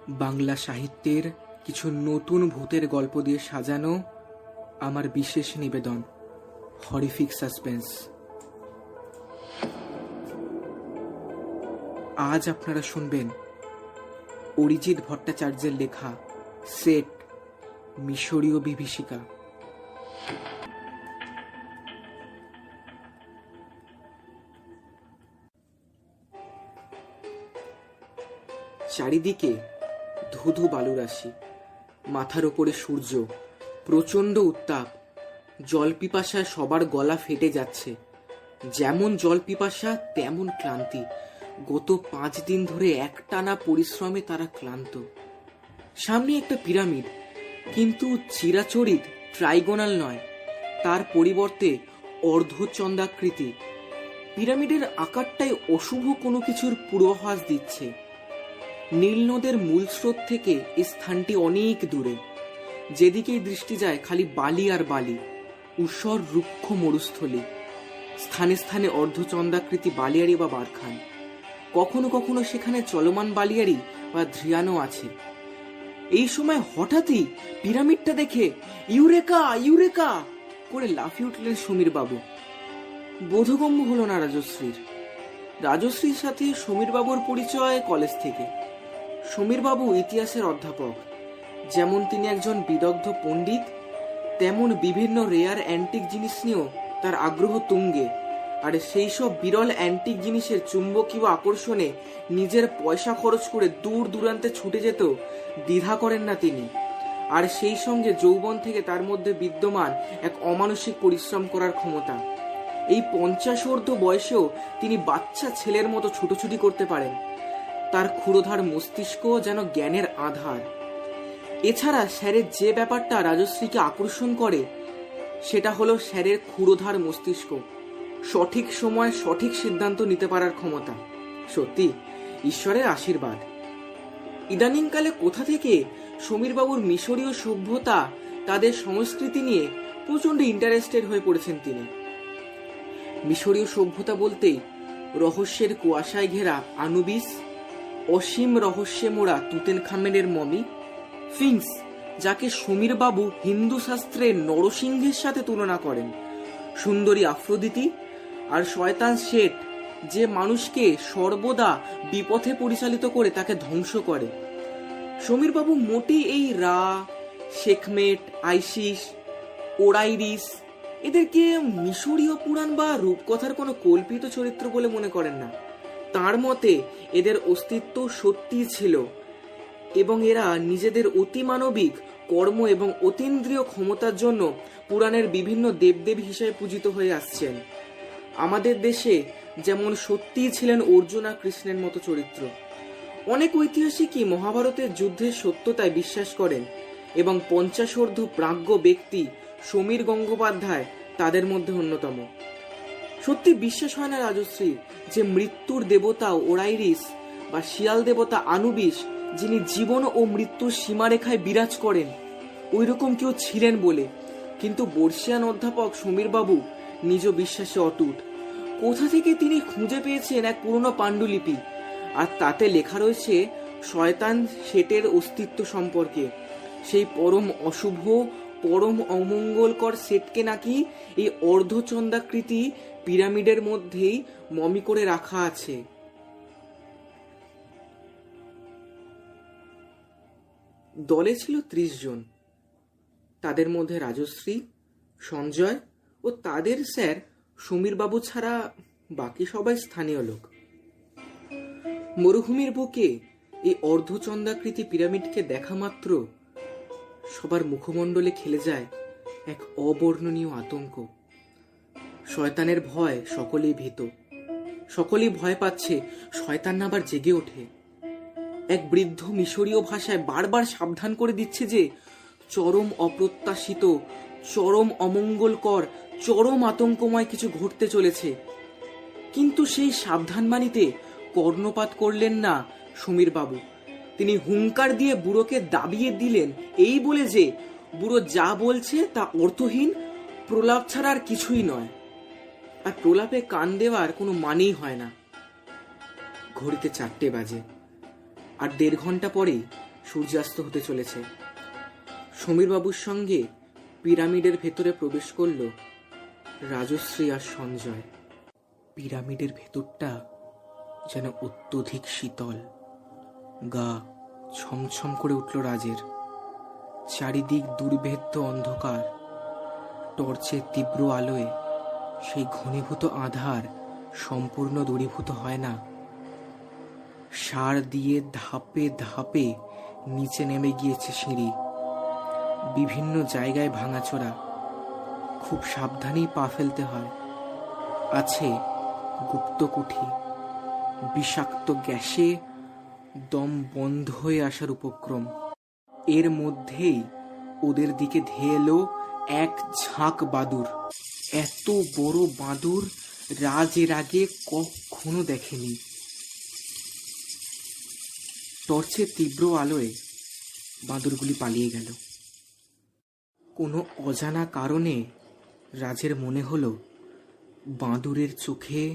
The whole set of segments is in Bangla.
বাংলা সাহিত্যের কিছু নতুন ভূতের গল্প দিয়ে সাজানো আমার বিশেষ নিবেদন হরিফিক সাসপেন্স। আজ আপনারা শুনবেন অরিজিৎ ভট্টাচার্যের লেখা সেট মিশরীয় বিভীষিকা। চারিদিকে ধুধু বালুরাশি, মাথার ওপরে সূর্য, প্রচণ্ড উত্তাপ। জল পিপাসায় সবার গলা ফেটে যাচ্ছে। যেমন জল পিপাসা তেমন ক্লান্তি। গত 5 দিন ধরে একটানা পরিশ্রমে তারা ক্লান্ত। সামনে একটা পিরামিড, কিন্তু চিরাচরিত ট্রাইগোনাল নয়, তার পরিবর্তে অর্ধচন্দ্রাকৃতি। পিরামিডের আকারটাই অশুভ কোনো কিছুর পূর্বাভাস দিচ্ছে। নীল নদের মূল স্রোত থেকে এই স্থানটি অনেক দূরে। যেদিকেই দৃষ্টি যায় খালি বালি আর বালি, ঊষর রুক্ষ মরুস্থলী। স্থানে স্থানে অর্ধচন্দ্রাকৃতি বালিয়াড়ি বা বারখান। কখনো কখনো সেখানে চলমান বালিয়াড়ি বা ধ্রিয়ানও আছে। এই সময় হঠাৎই পিরামিডটা দেখে ইউরেকা ইউরেকা করে লাফিয়ে উঠলেন সমীর বাবু। বোধগম্য হলো না রাজশ্রীর। রাজশ্রীর সাথে সমীর বাবুর পরিচয় কলেজ থেকে। সমীর বাবু ইতিহাসের অধ্যাপক। যেমন তিনি একজন বিদগ্ধ পণ্ডিত, তেমন বিভিন্ন রেয়ার অ্যান্টিক জিনিস নিয়েও তার আগ্রহ তুঙ্গে। আর সেই সব বিরল অ্যান্টিক জিনিসের চুম্বকীয় আকর্ষণে নিজের পয়সা খরচ করে দূর দূরান্তে ছুটে যেত দ্বিধা করেন না তিনি। আর সেই সঙ্গে যৌবন থেকে তার মধ্যে বিদ্যমান এক অমানসিক পরিশ্রম করার ক্ষমতা। এই 50 বয়সেও তিনি বাচ্চা ছেলের মতো ছুটোছুটি করতে পারেন। তার ক্ষুরোধার মস্তিষ্ক যেন জ্ঞানের আধার। এছাড়া স্যারের যে ব্যাপারটা রাজশ্রীকে আকর্ষণ করে সেটা হলো স্যারের ক্ষুরোধার মস্তিষ্ক, সঠিক সময় সঠিক সিদ্ধান্ত নিতে পারার ক্ষমতা। সত্যি ঈশ্বরের আশীর্বাদ। ইদানিংকালে কোথা থেকে সমীরবাবুর মিশরীয় সভ্যতা, তাদের সংস্কৃতি নিয়ে প্রচন্ড ইন্টারেস্টেড হয়ে পড়েছেন তিনি। মিশরীয় সভ্যতা বলতেই রহস্যের কুয়াশায় ঘেরা আনুবিস, অসীম রহস্যে মোড়া তুতেনখামেনের মমি, ফিংস যাকে সমীর বাবু হিন্দু শাস্ত্রে নরসিংহের সাথে তুলনা করেন, সুন্দরী আফ্রোদিতি, আর শয়তান শেঠ যে মানুষকে সর্বদা বিপথে পরিচালিত করে তাকে ধ্বংস করে। সমীর বাবু মোটেই এই রা, শেখমেট, আইসিস, ওরাইরিস এদেরকে মিশরীয় পুরাণ বা রূপকথার কোনো কল্পিত চরিত্র বলে মনে করেন না। তার মতে এদের অস্তিত্ব সত্যিই ছিল এবং এরা নিজেদের অতিমানবিক কর্ম এবং অতীন্দ্রিয় ক্ষমতার জন্য পুরাণের বিভিন্ন দেবদেবী হিসেবে পূজিত হয়ে আসছেন। আমাদের দেশে যেমন সত্যিই ছিলেন অর্জুন আর কৃষ্ণের মতো চরিত্র। অনেক ঐতিহাসিকই মহাভারতের যুদ্ধের সত্যতায় বিশ্বাস করেন এবং 50 প্রাজ্ঞ ব্যক্তি সমীর গঙ্গোপাধ্যায় তাদের মধ্যে অন্যতম। সত্যি বিশ্বাস হয় না রাজশ্রী যে মৃত্যুর দেবতা ওরাইরিস বা শিয়াল দেবতা আনুবিস, যিনি জীবন ও মৃত্যুর সীমারেখায় বিরাজ করেন, ওই রকম কেউ ছিলেন বলে। কিন্তু বর্ষিয়ান অধ্যাপক সমীর বাবু নিজ বিশ্বাসে অটুট। কোথা থেকে তিনি খুঁজে পেয়েছেন এক পুরনো পাণ্ডুলিপি, আর তাতে লেখা রয়েছে শয়তান শেঠের অস্তিত্ব সম্পর্কে। সেই পরম অশুভ, পরম অমঙ্গলকর শেঠকে নাকি এই অর্ধচন্দ্রাকৃতি পিরামিডের মধ্যেই মমি করে রাখা আছে। দলে ছিল 30 জন। তাদের মধ্যে রাজশ্রী, সঞ্জয় ও তাদের স্যার সমীর বাবু ছাড়া বাকি সবাই স্থানীয় লোক। মরুভূমির বুকে এই অর্ধচন্দ্রাকৃতি পিরামিডকে দেখা মাত্র সবার মুখমণ্ডলে খেলে যায় এক অবর্ণনীয় আতঙ্ক। শয়তানের ভয় সকলেই ভীত, সকলেই ভয় পাচ্ছে শয়তান না আবার জেগে ওঠে। এক বৃদ্ধ মিশরীয় ভাষায় বারবার সাবধান করে দিচ্ছে যে চরম অপ্রত্যাশিত, চরম অমঙ্গলকর, চরম আতঙ্কময় কিছু ঘটতে চলেছে। কিন্তু সেই সাবধানবাণীতে কর্ণপাত করলেন না সমীর বাবু। তিনি হুঙ্কার দিয়ে বুড়োকে দাবিয়ে দিলেন এই বলে যে বুড়ো যা বলছে তা অর্থহীন, প্রলাপ ছাড়া আর কিছুই নয়। আর প্রলাপে কান দেওয়ার কোনো মানেই হয় না। ঘড়িতে 4টে বাজে। আর 1.5 ঘন্টা পরেই সূর্যাস্ত হতে চলেছে। সমীরবাবুর সঙ্গে পিরামিডের ভেতরে প্রবেশ করল রাজশ্রী আর সঞ্জয়। পিরামিডের ভেতরটা যেন অত্যধিক শীতল। গা ছমছম করে উঠল রাজের। চারিদিক দুর্ভেদ্য অন্ধকার। টর্চের তীব্র আলোয় সেই ঘনীভূত আধার সম্পূর্ণ দূরীভূত হয় না। সার দিয়ে ধাপে ধাপে নিচে নেমে গিয়েছে সিঁড়ি। বিভিন্ন জায়গায় ভাঙাচোরা, খুব সাবধানেই পা ফেলতে হয়। আছে গুপ্তকুঠি, বিষাক্ত গ্যাসে দম বন্ধ হয়ে আসার উপক্রম। এর মধ্যেই ওদের দিকে ধেয়ে এলো এক ঝাঁক বাদুড়। এত বড় বাদুড় রাজ এর আগে কখনো দেখেনি। টর্চের তীব্র আলোয় বাদুড়গুলি পালিয়ে গেল। কোনো অজানা কারণে রাজের মনে হলো বাঁদুরের চোখে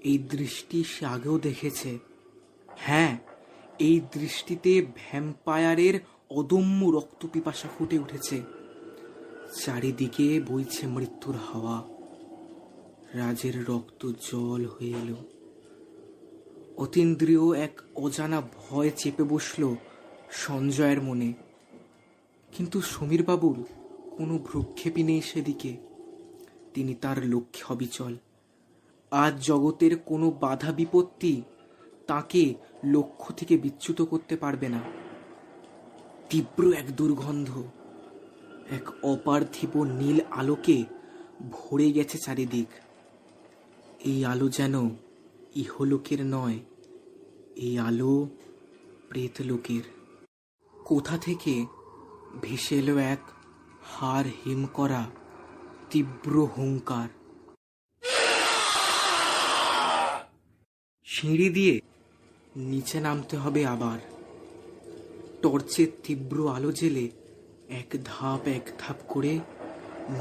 এই দৃষ্টি সে আগেও দেখেছে। হ্যাঁ, এই দৃষ্টিতে ভ্যাম্পায়ারের অদম্য রক্তপিপাসা ফুটে উঠেছে। চারিদিকে বইছে মৃত্যুর হাওয়া। রাজের রক্ত জল হয়ে এলো। অতীন্দ্রিয় এক অজানা ভয় চেপে বসল সঞ্জয়ের মনে। কিন্তু সমীরবাবুর কোনো ভ্রুক্ষেপই নেই সেদিকে। তিনি তার লক্ষ্যে অবিচল। আজ জগতের কোনো বাধা বিপত্তি তাকে লক্ষ্য থেকে বিচ্যুত করতে পারবে না। তীব্র এক দুর্গন্ধ, এক অপার্থিব নীল আলোকে ভরে গেছে চারিদিক। এই আলো যেন ইহলোকের নয়, এই আলো প্রেতলোকের। কোথা থেকে ভেসে এলো এক হাড় হিম করা তীব্র হুঙ্কার। সিঁড়ি দিয়ে নিচে নামতে হবে আবার। টর্চের তীব্র আলো জেলে এক ধাপ করে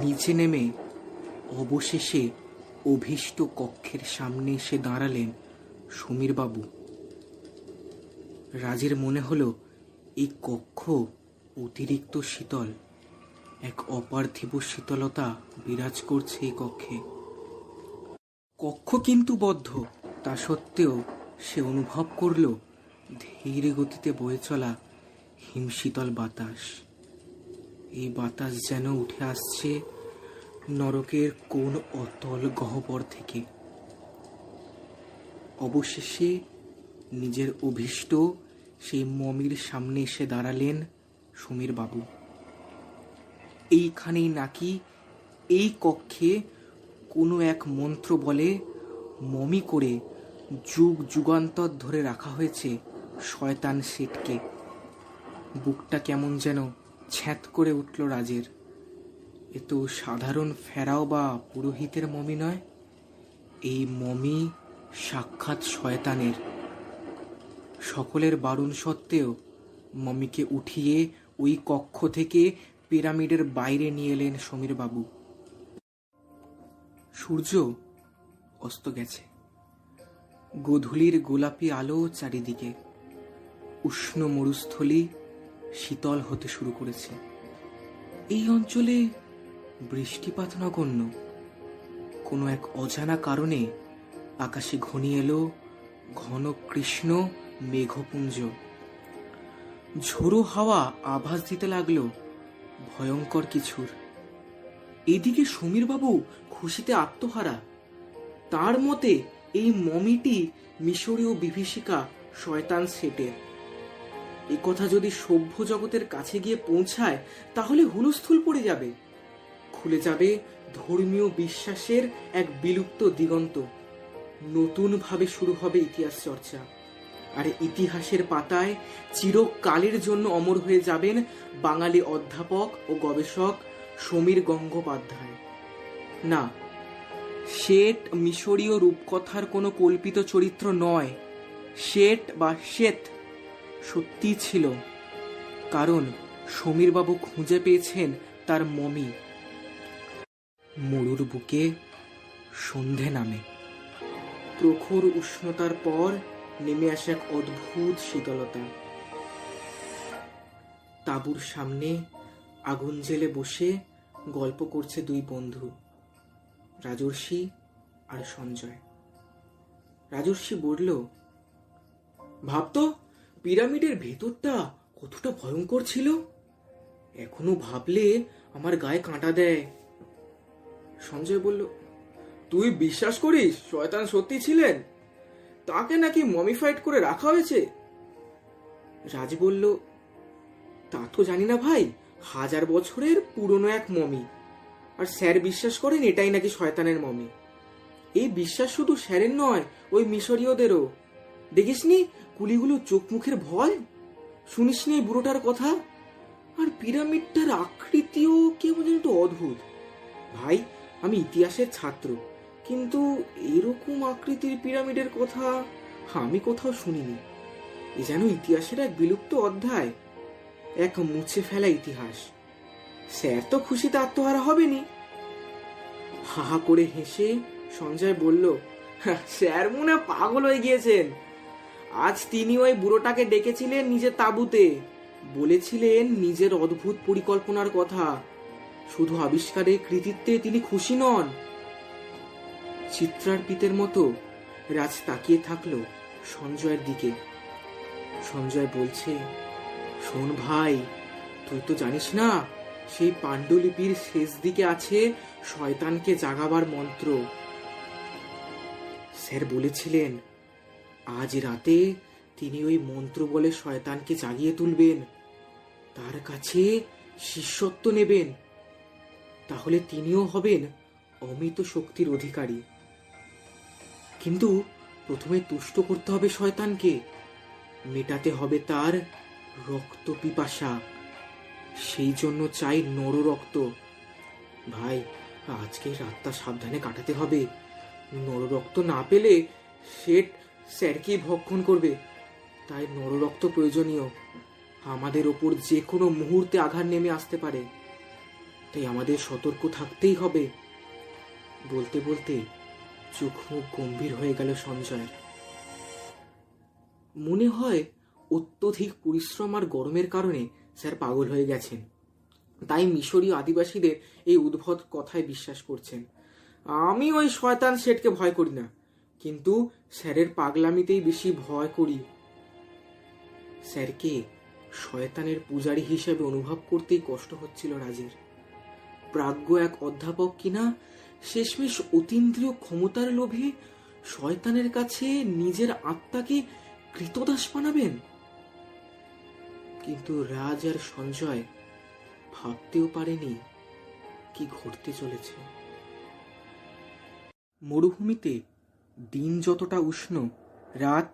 নিচে নেমে অবশেষে অভীষ্ট কক্ষের সামনে এসে দাঁড়ালেন সমীরবাবু। রাজের মনে হলো এই কক্ষ অতিরিক্ত শীতল। এক অপার্থিব শীতলতা বিরাজ করছে এই কক্ষে। কক্ষ কিন্তু বদ্ধ, তা সত্ত্বেও সে অনুভব করল ধীর গতিতে বয়ে চলা হিমশীতল বাতাস। এই বাতাস যেন উঠে আসছে নরকের কোন অতল গহ্বর থেকে। অবশেষে নিজের অভীষ্ট সেই মমির সামনে এসে দাঁড়ালেন সমীরবাবু। এইখানেই নাকি এই কক্ষে কোনো এক মন্ত্র বলে মমি করে যুগ যুগান্তর ধরে রাখা হয়েছে শয়তান শেঠকে। বুকটা কেমন যেন ছ্যাঁত করে উঠল রাজের। এ তো সাধারণ ফেরাও বা পুরোহিতের মমি নয়, এই মমি সাক্ষাৎ শয়তানের। সকলের বারণ সত্ত্বেও মমিকে উঠিয়ে ওই কক্ষ থেকে পিরামিডের বাইরে নিয়ে এলেন সমীরবাবু। সূর্য অস্ত গেছে। গোধূলির গোলাপি আলো চারিদিকে। উষ্ণ মরুস্থলী শীতল হতে শুরু করেছে। এই অঞ্চলে বৃষ্টিপাত নগণ্য। কোনো এক অজানা কারণে আকাশে ঘনিয়ে এলো ঘন কৃষ্ণ মেঘপুঞ্জ। ঝোড়ো হাওয়া আভাস দিতে লাগলো ভয়ঙ্কর কিছুর। এদিকে সমীরবাবু খুশিতে আত্মহারা। তার মতে এই মমিটি মিশরীয় বিভীষিকা শয়তান শেঠের। এ কথা যদি সভ্য জগতের কাছে গিয়ে পৌঁছায় তাহলে হুলস্থুল পড়ে যাবে। খুলে যাবে ধর্মীয় বিশ্বাসের এক বিলুপ্ত দিগন্ত। নতুন ভাবে শুরু হবে ইতিহাস চর্চা। আর ইতিহাসের পাতায় চিরকালের জন্য অমর হয়ে যাবেন বাঙালি অধ্যাপক ও গবেষক সমীর গঙ্গোপাধ্যায়। না, শেঠ মিশরীয় রূপকথার কোনো কল্পিত চরিত্র নয়। শেঠ বা শেঠ সত্যি ছিল, কারণ সমীরবাবু খুঁজে পেয়েছেন তার মমি। মরুর বুকে সন্ধে নামে। প্রখর উষ্ণতার পর নেমে আসে এক অদ্ভুত শীতলতা। তাঁবুর সামনে আগুন জেলে বসে গল্প করছে দুই বন্ধু, রাজর্ষি আর সঞ্জয়। রাজর্ষি বলল, ভাবতো পিরামিডের ভেতরটা কতটা ভয়ঙ্কর ছিল, এখনো ভাবলে আমার গায়ে কাঁটা দেয়। সঞ্জয় বলল, তুই বিশ্বাস করিস শয়তান সত্যি ছিলেন? তাকে নাকি মমিফাইড করে রাখা হয়েছে? রাজ বলল, তা তো জানি না ভাই, 1000 বছরের পুরনো এক মমি, আর স্যার বিশ্বাস করেন এটাই নাকি শয়তানের মমি। এই বিশ্বাস শুধু স্যারের নয়, ওই মিশরীয়দেরও। দেখিসনি কুলিগুলো চোখ মুখের ভয়? শুনিসনি এই বুড়োটার কথা? আর পিরামিডটার আকৃতিও কেমন যেন একটু অদ্ভুত। ভাই, আমি ইতিহাসের ছাত্র, কিন্তু এরকম আকৃতির পিরামিডের কথা আমি কোথাও শুনিনি। এ যেন ইতিহাসের এক বিলুপ্ত অধ্যায়, এক মুছে ফেলা ইতিহাস। স্যার তো খুশিতে আত্মহারা হবেনি। হা হা করে হেসে সঞ্জয় বলল, স্যার মনে পাগল হয়ে গিয়েছেন। আজ তিনি ওই বুড়োটাকে ডেকেছিলেন নিজের তাঁবুতে, বলেছিলেন নিজের অদ্ভুত পরিকল্পনার কথা। শুধু আবিষ্কারের কৃতিত্বে তিনি খুশি নন। চিত্রার্পিতের মতো রাজ তাকিয়ে থাকলো সঞ্জয়ের দিকে। সঞ্জয় বলছে, শোন ভাই, তুই তো জানিস না, সেই পাণ্ডুলিপির শেষ দিকে আছে শয়তানকে জাগাবার মন্ত্র। স্যার বলেছিলেন আজ রাতে তিনি ওই মন্ত্র বলে শয়তানকে জাগিয়ে তুলবেন, তার কাছে শিষ্যত্ব নেবেন। তাহলে তিনিও হবেন অমিত শক্তির অধিকারী। কিন্তু প্রথমে তুষ্ট করতে হবে শয়তানকে, মেটাতে হবে তার রক্ত পিপাসা। সেই জন্য চাই নর রক্ত। ভাই, আজকে রাতটা সাবধানে কাটাতে হবে। নর রক্ত না পেলে শেঠ স্যারকেই ভক্ষণ করবে, তাই নর রক্ত প্রয়োজনীয়। আমাদের ওপর যে কোনো মুহূর্তে আঘাত নেমে আসতে পারে, তাই আমাদের সতর্ক থাকতেই হবে। বলতে বলতে চোখ মুখ গম্ভীর হয়ে গেল সঞ্জয়ের। মনে হয় অত্যধিক পরিশ্রম আর গরমের কারণে স্যার পাগল হয়ে গেছেন, তাই মিশরীয় আদিবাসীদের এই উদ্ভট কথায় বিশ্বাস করছেন। আমি ওই শয়তান শেঠকে ভয় করি না, কিন্তু স্যারের পাগলামিতেই বেশি ভয় করি। স্যারকে শয়তানের পূজারী হিসেবে অনুভব করতেই কষ্ট হচ্ছিল রাজের। প্রাজ্ঞ এক অধ্যাপক কিনা শেষমেশ অতীন্দ্রিয় ক্ষমতার লোভে শয়তানের কাছে নিজের আত্মাকে কৃতদাস বানাবেন। কিন্তু রাজ আর সঞ্জয় ভাবতেও পারেনি কি ঘটতে চলেছে। মরুভূমিতে দিন যতটা উষ্ণ, রাত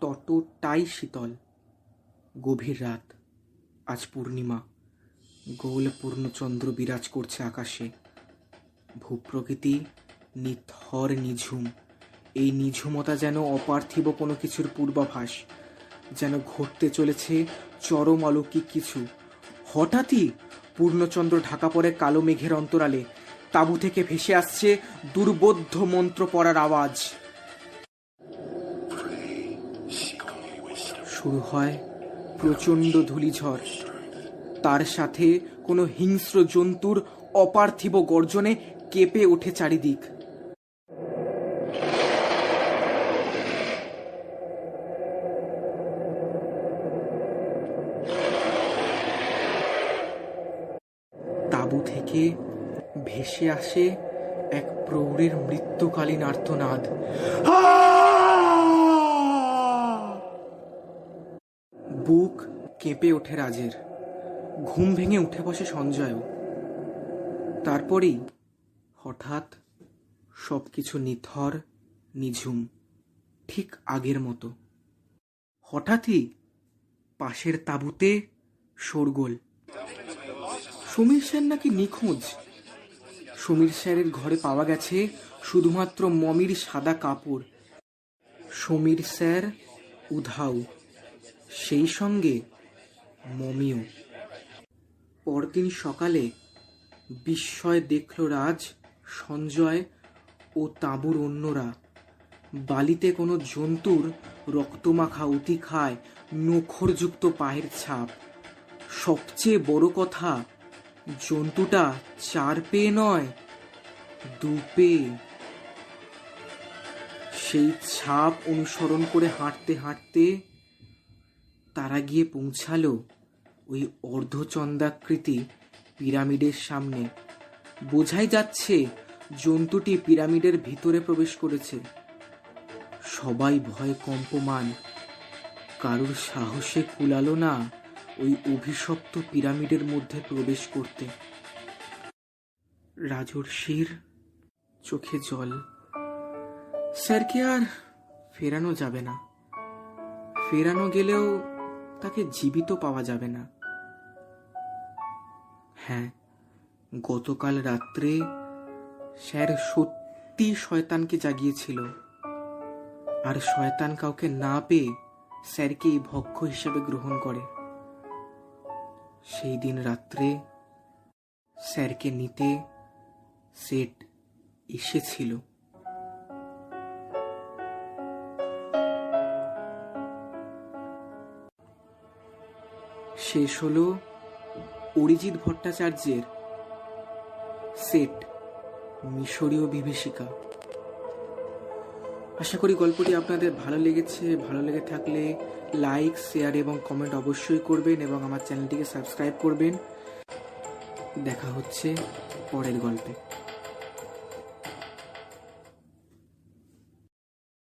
ততটাই শীতল। গভীর রাত, আজ পূর্ণিমা। গোল পূর্ণচন্দ্র বিরাজ করছে আকাশে। ভূপ্রকৃতি নিথর নিঝুম। এই নিঝুমতা যেন অপার্থিব কোনো কিছুর পূর্বাভাস, যেন ঘটতে চলেছে চরম অলৌকিক কিছু। হঠাৎই পূর্ণচন্দ্র ঢাকা পড়ে কালো মেঘের অন্তরালে। তাঁবু থেকে ভেসে আসছে দুর্বোধ্য মন্ত্র পড়ার আওয়াজ। শুরু হয় প্রচণ্ড ধূলিঝড়, তার সাথে কোনো হিংস্র জন্তুর অপার্থিব গর্জনে কেঁপে ওঠে চারিদিক। তাঁবু থেকে ভেসে আসে এক প্রৌঢ়ের মৃত্যুকালীন আর্তনাদ। বুক কেঁপে ওঠে রাজের। ঘুম ভেঙে উঠে বসে সঞ্জয়ও। তারপরেই হঠাৎ সবকিছু নিথর নিঝুম, ঠিক আগের মতো। হঠাৎই পাশের তাঁবুতে শোরগোল। সমীর স্যার নাকি নিখোঁজ। সমীর স্যারের ঘরে পাওয়া গেছে শুধুমাত্র মমির সাদা কাপড়। সমীর স্যার উধাও, সেই সঙ্গে মমিও। পরদিন সকালে বিস্ময় দেখল রাজ, সঞ্জয় ও তাঁবুর অন্যরা। বালিতে কোনো জন্তুর রক্তমাখা অতিখায় নখরযুক্ত পায়ের ছাপ। সবচেয়ে বড় কথা, জন্তুটা 4 পেয়ে নয়, 2 পেয়ে। সেই ছাপ অনুসরণ করে হাঁটতে হাঁটতে তারা গিয়ে পৌঁছালো ওই অর্ধচন্দ্রাকৃতি পিরামিডের সামনে। বোঝাই যাচ্ছে জন্তুটি পিরামিডের ভিতরে প্রবেশ করেছে। সবাই ভয়ে কম্পমান, কারোর সাহসে কুলালো না ওই অভিশপ্ত পিরামিডের মধ্যে প্রবেশ করতে। রাজর্ষির চোখে জল। স্যারকে আর ফেরানো যাবে না। ফেরানো গেলেও তাকে জীবিত পাওয়া যাবে না। হ্যাঁ, গতকাল রাত্রে স্যার সত্যি শয়তানকে জাগিয়েছিল, আর শয়তান কাউকে না পেয়ে স্যারকে এই ভক্ষ হিসেবে গ্রহণ করে। সেই দিন রাত্রে স্যারকে নিতে সেট এসেছিল। শেষ হলো অরিজিৎ ভট্টাচার্যের সেট, মিশরীয় বিভীষিকা। আশা করি গল্পটি আপনাদের ভালো লেগেছে। ভালো লেগে থাকলে লাইক, শেয়ার এবং কমেন্ট অবশ্যই করবেন এবং আমার চ্যানেলটিকে সাবস্ক্রাইব করবেন। দেখা হচ্ছে পরের গল্পে।